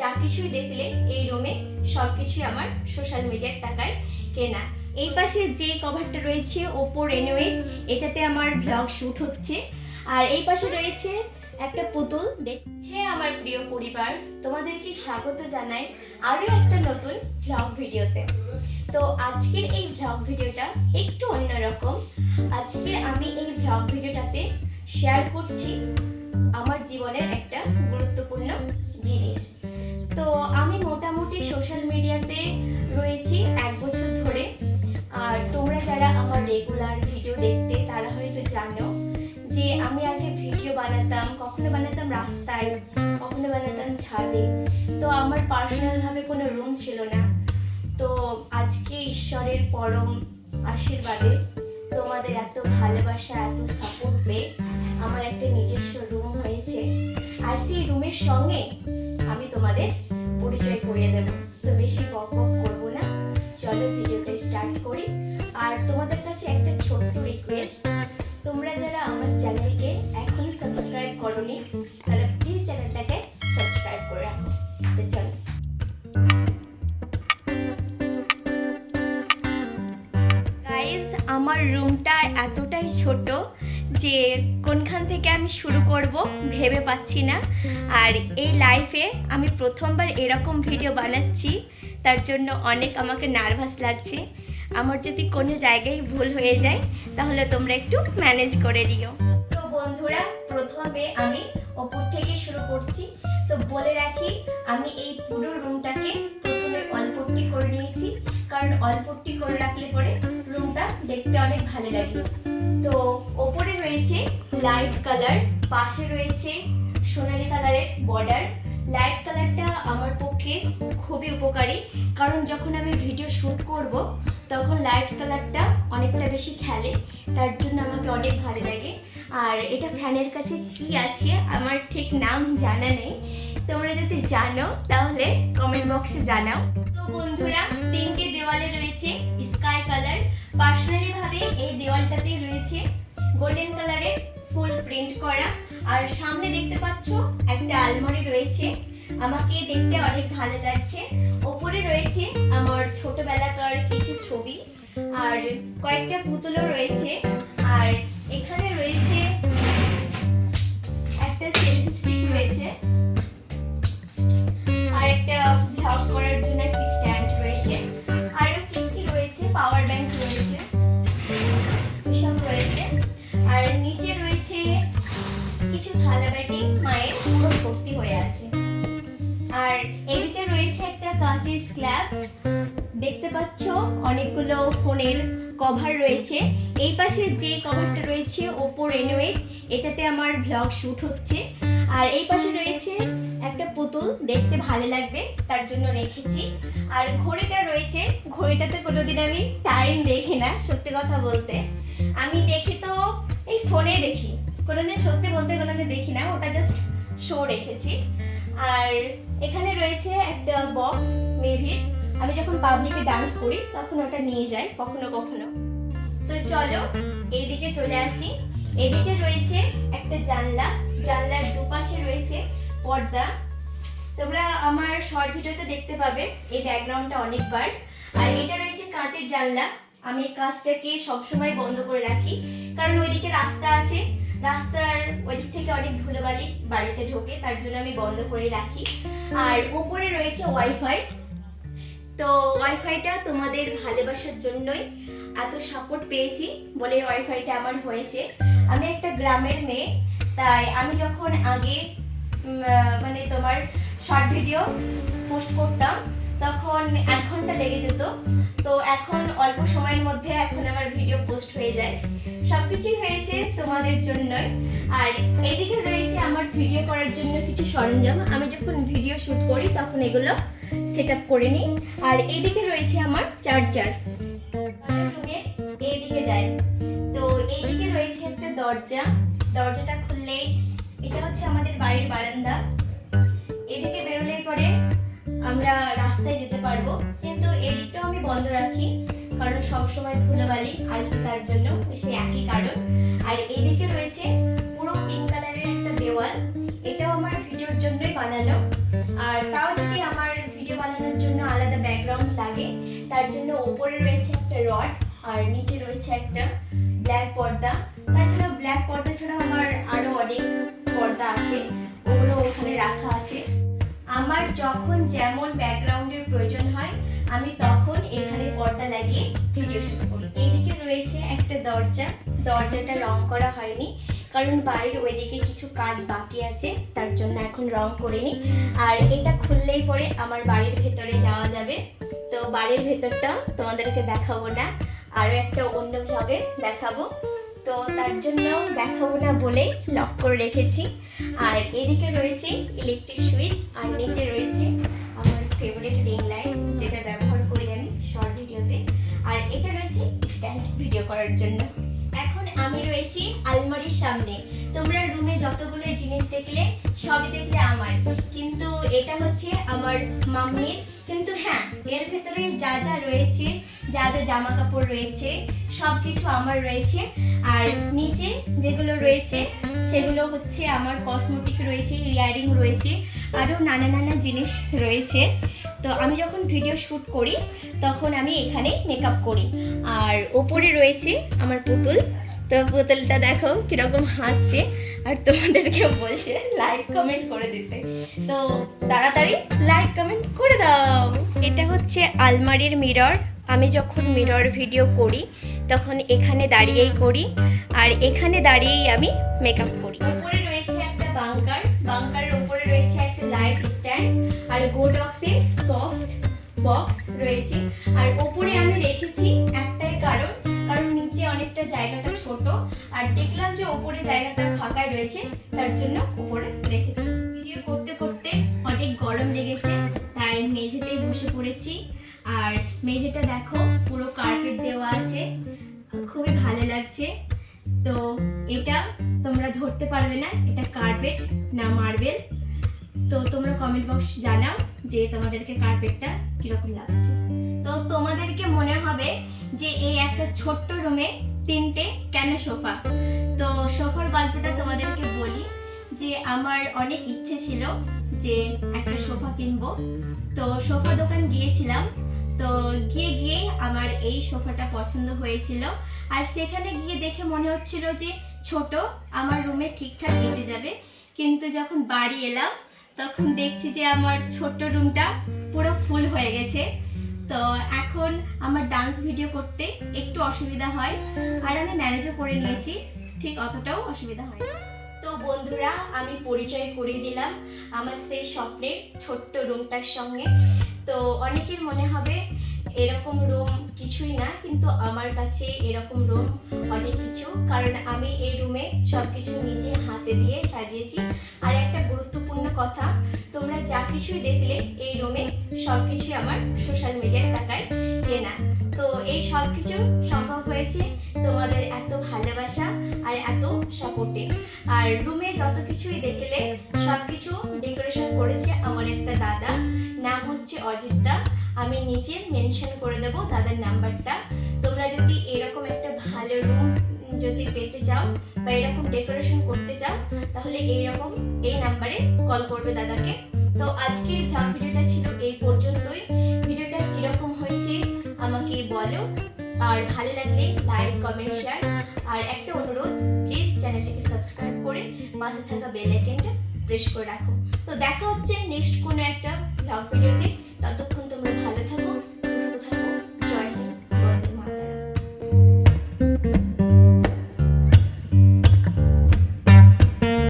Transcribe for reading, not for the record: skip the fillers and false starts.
যা কিছুই দেখলে এই রুমে সবকিছুই আমার সোশ্যাল মিডিয়ার টাকায় কেনা। এই পাশে যে কভারটা রয়েছে Oppo Reno, এটাতে আমার ব্লগ শ্যুট হচ্ছে। আর এই পাশে রয়েছে একটা পুতুল। হ্যাঁ আমার প্রিয় পরিবার, তোমাদেরকে স্বাগত জানাই আরও একটা নতুন ব্লগ ভিডিওতে। তো আজকের এই ব্লগ ভিডিওটা একটু অন্যরকম। আজকে আমি এই ব্লগ ভিডিওটাতে শেয়ার করছি আমার জীবনের একটা গুরুত্বপূর্ণ জিনিস। তো আমি মোটামুটি সোশ্যাল মিডিয়াতে রয়েছি 1 বছর ধরে। আর তোমরা যারা আমার রেগুলার ভিডিও দেখতে তারা হয়তো জানো যে আমি আগে ভিডিও বানাতাম, কখনো বানাতাম রাস্তায়, কখনো বানাতাম ছাদে। তো আমার পার্সোনালভাবে কোনো রুম ছিল না। তো আজকে ঈশ্বরের পরম আশীর্বাদে তোমাদের এত ভালোবাসা, এত সাপোর্ট পেয়ে আমার একটা নিজস্ব রুম হয়েছে। আর সেই রুমের সঙ্গে আমি তোমাদের পরিচয় করিয়ে দেব। তো বেশি বক বক করবো না, চলো ভিডিওটা স্টার্ট করি। আর তোমাদের কাছে একটা ছোট্ট রিকোয়েস্ট, তোমরা যারা আমার চ্যানেলকে এখনো সাবস্ক্রাইব করোনি তাহলে প্লিজ চ্যানেলটাকে সাবস্ক্রাইব করে রাখো। তো চলো। গাইস, আমার রুমটা এতটাই ছোট যে কোনখান থেকে আমি শুরু করব ভেবে পাচ্ছি না। আর এই লাইফে আমি প্রথমবার এরকম ভিডিও বানাচ্ছি, তার জন্য অনেক আমাকে নার্ভাস লাগছে। আমার যদি কোনো জায়গায় ভুল হয়ে যায় তাহলে তোমরা একটু ম্যানেজ করে দিও। তো বন্ধুরা, প্রথমে আমি ওপর থেকে শুরু করছি। তো বলে রাখি, আমি এই পুরো রুমটাকে প্রথমে অল্পট্টি করে নিয়েছি, কারণ অল্পট্টি করে রাখলে পরে রুমটা দেখতে অনেক ভালো লাগে। তো ওপরে রয়েছে লাইট কালার, পাশে রয়েছে সোনালী কালারের বর্ডার। লাইট কালারটা আমার পক্ষে খুবই উপকারী, কারণ যখন আমি ভিডিও শ্যুট করব তখন লাইট কালারটা অনেকটা বেশি খেলে, তার জন্য আমাকে অনেক ভালো লাগে। আর এটা ফ্যানের কাছে কি আছে আমার ঠিক নাম জানা নেই, তোমরা যদি জানো তাহলে কমেন্ট বক্সে জানাও। তো বন্ধুরা, 3টে দেওয়ালে রয়েছে স্কাই কালার। পার্সোনালি ভাবে এই দেওয়ালটাতে রয়েছে গোল্ডেন কালারের ফুল প্রিন্ট করা। আর সামনে দেখতে পাচ্ছ একটা আলমারি রয়েছে, আমাকে দেখতে অনেক ভালো লাগছে। ওপরে রয়েছে আমার ছোটবেলাকার কিছু ছবি আর কয়েকটা পুতুলও রয়েছে। আর এখানে রয়েছে একটা সেলফি স্টিক রয়েছে, আর একটা ব্লগ করার জন্য একটা স্ট্যান্ড রয়েছে, আরও কি রয়েছে, পাওয়ার ব্যাংক রয়েছে, এসব রয়েছে। আর নিচে রয়েছে কিছু থালাবাটি, মায়ের পুরো ভর্তি হয়ে আছে। আর এদিকে রয়েছে একটা কাঁচের স্ল্যাব, দেখতে পাচ্ছ অনেকগুলো ফোনের কভার রয়েছে। এই পাশে যে কভারটা রয়েছে Oppo Reno, এটাতে আমার ব্লগ শ্যুট হচ্ছে। আর এই পাশে রয়েছে একটা পুতুল, দেখতে ভালো লাগবে তার জন্য রেখেছি। আর ঘড়িটা রয়েছে, ঘড়িটাতে কোনোদিন আমি টাইম দেখি না, সত্যি কথা বলতে। আমি দেখি তো এই ফোনে দেখি, কোনোদিন সত্যি বলতে কোনোদিন দেখি না, ওটা জাস্ট শো রেখেছি। আর এখানে রয়েছে একটা বক্স মেভির, আমি যখন পাবলিকে ডান্স করি তখন ওটা নিয়ে যাই কখনো কখনো। তো চলো এইদিকে চলে আসি। এদিকে রয়েছে একটা জানলা, জানলার দুপাশে রয়েছে পর্দা। তোমরা আমার শর্ট ভিডিওতে দেখতে পাবে এই ব্যাকগ্রাউন্ডটা অনেকবার। আর এটা রয়েছে কাঁচের জানলা, আমি কাঁচটাকে সবসময় বন্ধ করে রাখি, কারণ ওইদিকে রাস্তা আছে, রাস্তার ওই দিক থেকে অনেক ধুলোবালি বাড়িতে ঢোকে, তার জন্য আমি বন্ধ করে রাখি। আর উপরে রয়েছে ওয়াইফাই। তো ওয়াইফাইটা তোমাদের ভালোবাসার জন্যই এত সাপোর্ট পেয়েছি বলে ওয়াইফাইটা আমার হয়েছে। আমি একটা গ্রামের মেয়ে, তাই আমি যখন আগে মানে তোমার শর্ট ভিডিও পোস্ট করতাম তখন 1 ঘন্টা লেগে যেত। তো এখন অল্প সময়ের মধ্যে এখন আমার ভিডিও পোস্ট হয়ে যায়। সবকিছুই হয়েছে তোমাদের জন্যই। আর এদিকে রয়েছে আমার ভিডিও করার জন্য কিছু সরঞ্জাম, আমি যখন ভিডিও শ্যুট করি তখন এগুলো সেট আপ করে নিই। আর এইদিকে রয়েছে আমার চার্জার, রুমের এইদিকে যায়। তো এইদিকে রয়েছে একটা দরজা, দরজাটা খুললেই এটা হচ্ছে আমাদের বাড়ির বারান্দা। এদিকে বেরোলেই পরে আমরা রাস্তায় যেতে পারবো, কিন্তু এদিকটাও আমি বন্ধ রাখি কারণ সবসময় ধুলোবালি আসবে, তার জন্য সেই একই কারণ। আর এইদিকে রয়েছে পুরো পিঙ্ক কালারের একটা দেওয়াল, এটাও আমার ভিডিওর জন্যই বানানো। আর তাও যদি ওপরে রয়েছে একটা রড আর নিচে রয়েছে একটা ব্ল্যাক পর্দা। তাছাড়া ব্ল্যাক পর্দা ছাড়া আমার আরো অনেক পর্দা আছে, ওগুলো ওখানে রাখা আছে। আমার যখন যেমন ব্যাকগ্রাউন্ডের প্রয়োজন হয় আমি তখন এখানে পর্দা লাগিয়ে ভিডিও শুট করি। এইদিকে রয়েছে একটা দরজা, দরজাটা রং করা হয়নি কারণ বাড়ির ওইদিকে কিছু কাজ বাকি আছে, তার জন্য এখন রং করিনি। আর এটা খুললেই পরে আমার বাড়ির ভেতরে যাওয়া যাবে। তো বাড়ির ভেতরটা তোমাদেরকে দেখাবো না, আরও একটা অন্য ভাবে দেখাবো, তো তার জন্য দেখাবো না বলেই লক করে রেখেছি। আর এদিকে রয়েছে ইলেকট্রিক সুইচ আর নিচে রয়েছে আমার ফেভারিট রিং লাইট, যেটা ব্যবহার করি আমি শর্ট ভিডিওতে। আর এটা রয়েছে স্ট্যান্ড ভিডিও করার জন্য। এখন আমি রয়েছি আলমারির সামনে। তোমরা রুমে যতগুলো জিনিস দেখলে সবই দেখলে আমার, কিন্তু এটা হচ্ছে আমার মাম্মির। কিন্তু হ্যাঁ, এর ভেতরে যা যা রয়েছে, যা যা জামা কাপড় রয়েছে সব কিছু আমার রয়েছে। আর নিচে যেগুলো রয়েছে সেগুলো হচ্ছে আমার কসমেটিক রয়েছে, ইয়ারিং রয়েছে, আরও নানা নানা জিনিস রয়েছে। তো আমি যখন ভিডিও শ্যুট করি তখন আমি এখানে মেকআপ করি। আর ওপরে রয়েছে আমার পুতুল, তো পুতুলটা দেখো কীরকম হাসছে আর তোমাদেরকে বলছে লাইক কমেন্ট করে দিতে, তো তাড়াতাড়ি লাইক কমেন্ট করে দাও। এটা হচ্ছে আলমারির মিরর। আমি যখন মিরর ভিডিও করি তখন এখানে দাঁড়িয়েই করি, আর এখানে দাঁড়িয়েই আমি মেকআপ করি। উপরে রয়েছে একটা বাঙ্কার, বাঙ্কারের উপরে রয়েছে একটা লাইট স্ট্যান্ড আর গোডক্সের সফট বক্স রয়েছে। আর উপরে আমি রেখেছি একটাই কারণ নিচে অনেকটা জায়গাটা ছোট, আর দেখলাম যে উপরে জায়গাটা ফাঁকা রয়েছে, তার জন্য উপরে রেখেছি। ভিডিও করতে করতে অনেক গরম লেগেছে, তাই মেঝেতেই বসে পড়েছি। আর মেঝেটা দেখো পুরো কার্পেট দেওয়া আছে, খুবই ভালো লাগছে। তো এটা তোমরা ধরতে পারবে না এটা কার্পেট না মার্বেল। তো তোমরা কমেন্ট বক্স জানাও যে তোমাদেরকে কার্পেটটা কিরকম লাগছে। তো তোমাদেরকে মনে হবে যে এই একটা ছোট্ট রুমে 3টে কেন সোফা। তো সোফার গল্পটা তোমাদেরকে বলি যে আমার অনেক ইচ্ছে ছিল যে একটা সোফা কিনবো। তো সোফা দোকান গিয়েছিলাম, তো গিয়ে আমার এই সোফাটা পছন্দ হয়েছিল। আর সেখানে গিয়ে দেখে মনে হচ্ছিল যে ছোট, আমার রুমে ঠিকঠাক এঁটে যাবে। কিন্তু যখন বাড়ি এলাম তখন দেখছি যে আমার ছোট্ট রুমটা পুরো ফুল হয়ে গেছে। তো এখন আমার ডান্স ভিডিও করতে একটু অসুবিধা হয়, আর আমি ম্যানেজও করে নিয়েছি, ঠিক অতটাও অসুবিধা হয় না। তো বন্ধুরা, আমি পরিচয় করিয়ে দিলাম আমার সেই স্বপ্নের ছোট্ট রুমটার সঙ্গে। তো অনেকের মনে হবে এরকম রুম কিছুই না, কিন্তু আমার কাছে এরকম রুম অনেক কিছু, কারণ আমি এই রুমে সব কিছু নিজে হাতে দিয়ে সাজিয়েছি। আর একটা গুরুত্বপূর্ণ কথা, তোমরা যা কিছুই দেখলে এই রুমে সব কিছুই আমার সোশ্যাল মিডিয়ার টাকায় কেনা। তো এই সব কিছু সম্ভব হয়েছে তোমাদের এত ভালোবাসা আর এত সাপোর্টে। আর রুমে যত কিছুই দেখলে সব কিছু ডেকোরেশন করেছে আমার একটা দাদা, নাম হচ্ছে অজিত দা। আমি নিচে মেনশন করে দেবো দাদার নাম্বারটা। তোমরা যদি এরকম একটা ভালো রুম যদি পেতে চাও বা এরকম ডেকোরেশন করতে চাও, তাহলে এই নাম্বারে কল করবে দাদাকে। তো আজকের ব্লগ ভিডিওটা ছিল এই পর্যন্তই। ভিডিওটা কিরকম হয়েছে আমাকে বলো, আর ভালো লাগলে লাইক কমেন্ট শেয়ার। আর একটা অনুরোধ, প্লিজ চ্যানেলটাকে সাবস্ক্রাইব করে পাশে থাকা বেল আইকনটা প্রেস করে রাখো। তো দেখা হচ্ছে নেক্সট কোনো একটা ব্লগ ভিডিওতে, ততক্ষণ তোমরা